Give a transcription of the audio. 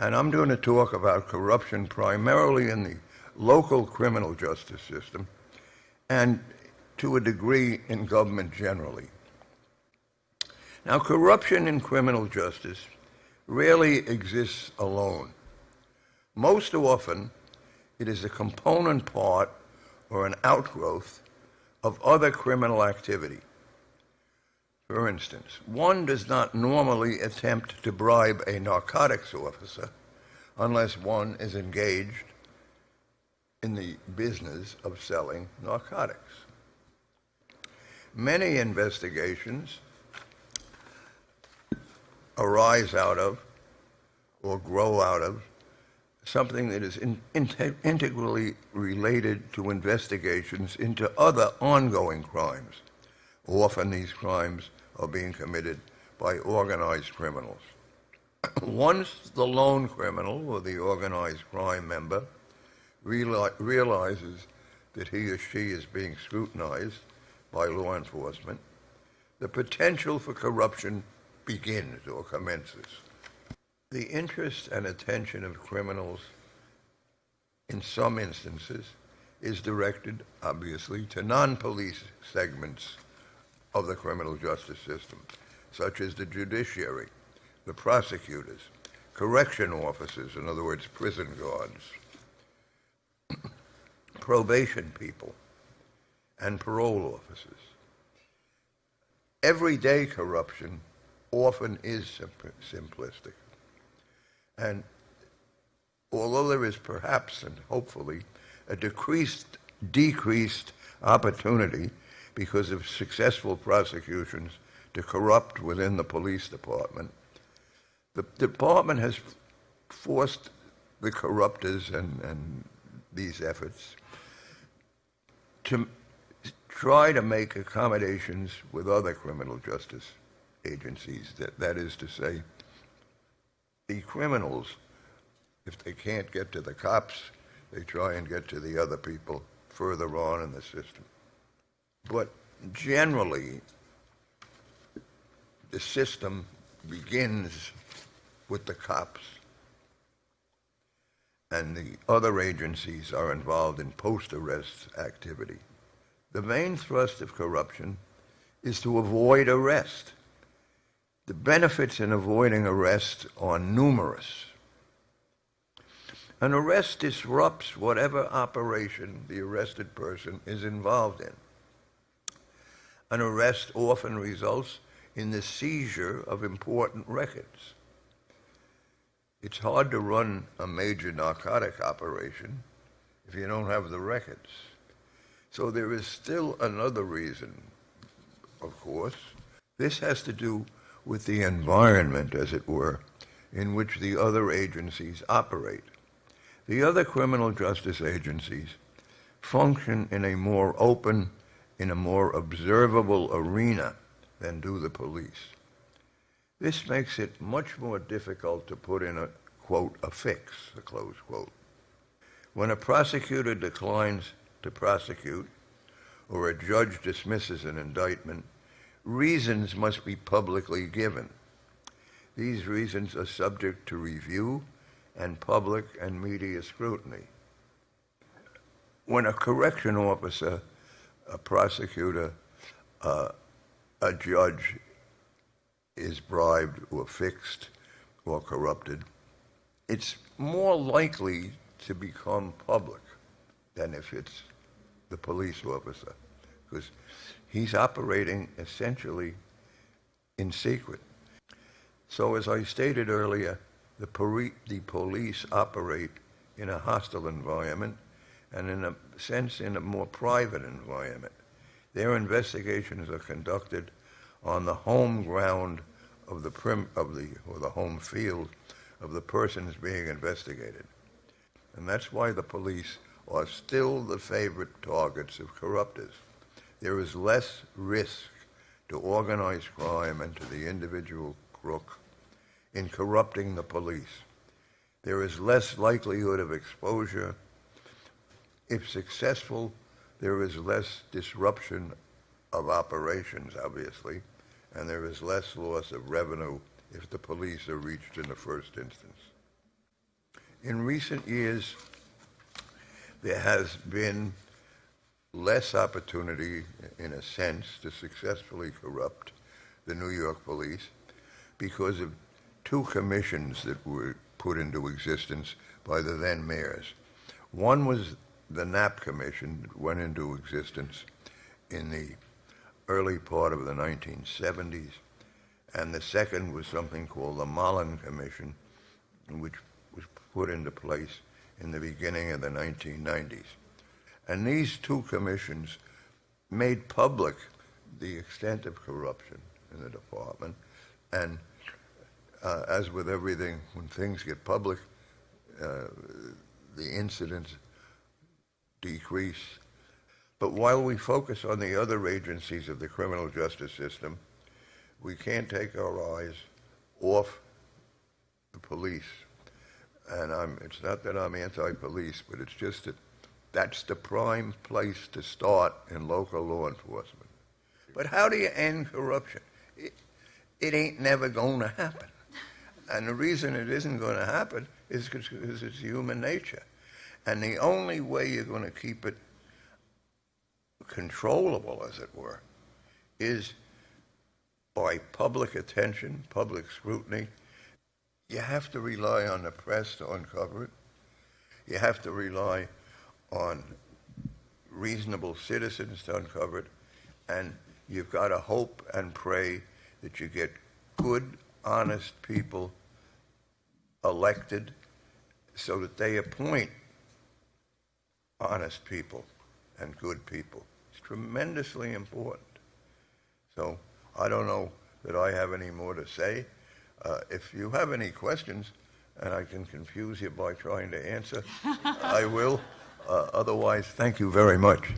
And I'm going to talk about corruption primarily in the local criminal justice system and to a degree in government generally. Now, corruption in criminal justice rarely exists alone. Most often, it is a component part or an outgrowth of other criminal activity. For instance, one does not normally attempt to bribe a narcotics officer unless one is engaged in the business of selling narcotics. Many investigations arise out of or grow out of something that is integrally related to investigations into other ongoing crimes. Often these crimes are being committed by organized criminals. Once the lone criminal or the organized crime member realizes that he or she is being scrutinized by law enforcement, the potential for corruption begins or commences. The interest and attention of criminals in some instances is directed, obviously, to non-police segments of the criminal justice system, such as the judiciary, the prosecutors, correction officers, in other words, prison guards, probation people, and parole officers. Everyday corruption often is simplistic. And although there is perhaps and hopefully a decreased opportunity because of successful prosecutions to corrupt within the police department, the department has forced the corruptors and these efforts to try to make accommodations with other criminal justice agencies. That is to say, the criminals, if they can't get to the cops, they try and get to the other people further on in the system. But generally, the system begins with the cops, and the other agencies are involved in post-arrest activity. The main thrust of corruption is to avoid arrest. The benefits in avoiding arrest are numerous. An arrest disrupts whatever operation the arrested person is involved in. An arrest often results in the seizure of important records. It's hard to run a major narcotic operation if you don't have the records. So there is still another reason, of course. This has to do with the environment, as it were, in which the other agencies operate. The other criminal justice agencies function in a more open, in a more observable arena than do the police. This makes it much more difficult to put in a, quote, a fix, a close quote. When a prosecutor declines to prosecute or a judge dismisses an indictment, reasons must be publicly given. These reasons are subject to review and public and media scrutiny. When a correction officer, a prosecutor, a judge is bribed or fixed or corrupted, it's more likely to become public than if it's the police officer, because he's operating essentially in secret. So as I stated earlier, the police operate in a hostile environment and in a sense in a more private environment. Their investigations are conducted on the home ground of the home field of the persons being investigated. And that's why the police are still the favorite targets of corruptors. There is less risk to organized crime and to the individual crook in corrupting the police. There is less likelihood of exposure. If successful, there is less disruption of operations, obviously, and there is less loss of revenue if the police are reached in the first instance. In recent years, there has been less opportunity, in a sense, to successfully corrupt the New York police because of two commissions that were put into existence by the then mayors. One was the Knapp Commission that went into existence in the early part of the 1970s, and the second was something called the Mullen Commission, which was put into place in the beginning of the 1990s. And these two commissions made public the extent of corruption in the department, and as with everything, when things get public, the incidents decrease. But while we focus on the other agencies of the criminal justice system, we can't take our eyes off the police. And it's not that I'm anti-police, but it's just that that's the prime place to start in local law enforcement. But how do you end corruption? It ain't never going to happen. And the reason it isn't going to happen is because it's human nature. And the only way you're going to keep it controllable, as it were, is by public attention, public scrutiny. You have to rely on the press to uncover it. You have to rely on reasonable citizens to uncover it. And you've got to hope and pray that you get good, honest people elected so that they appoint honest people and good people. It's tremendously important. So I don't know that I have any more to say. If you have any questions, and I can confuse you by trying to answer, I will. Otherwise, thank you very much.